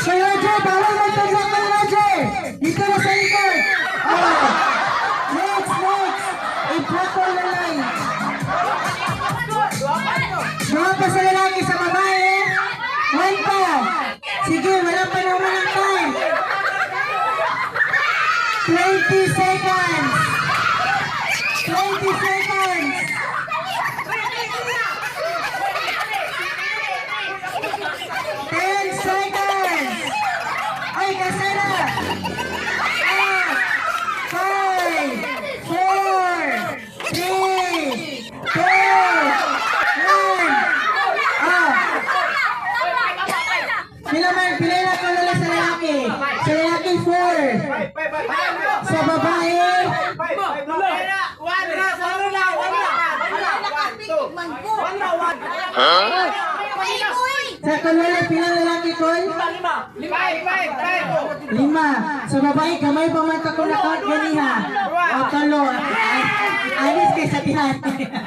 Kay Roger, bawal magtagsak kay Roger. Dito na sa likod. Oh. Next. I-block na line. Dua pa sa lalaki sa babae. One pa. Sige, wala pa naman ang time. 20 seconds. 20 seconds. 10 seconds. Ay, kasi na. 5, 4, 3, 2, 1. Pilay na ko nila sa lalaki. Sa lalaki 4. Sa babae. Sa kanila pilang lalaki ko? 5. Sa babae, kamay pa man kako na count ganiha. O talo. Alis kay sa tihan.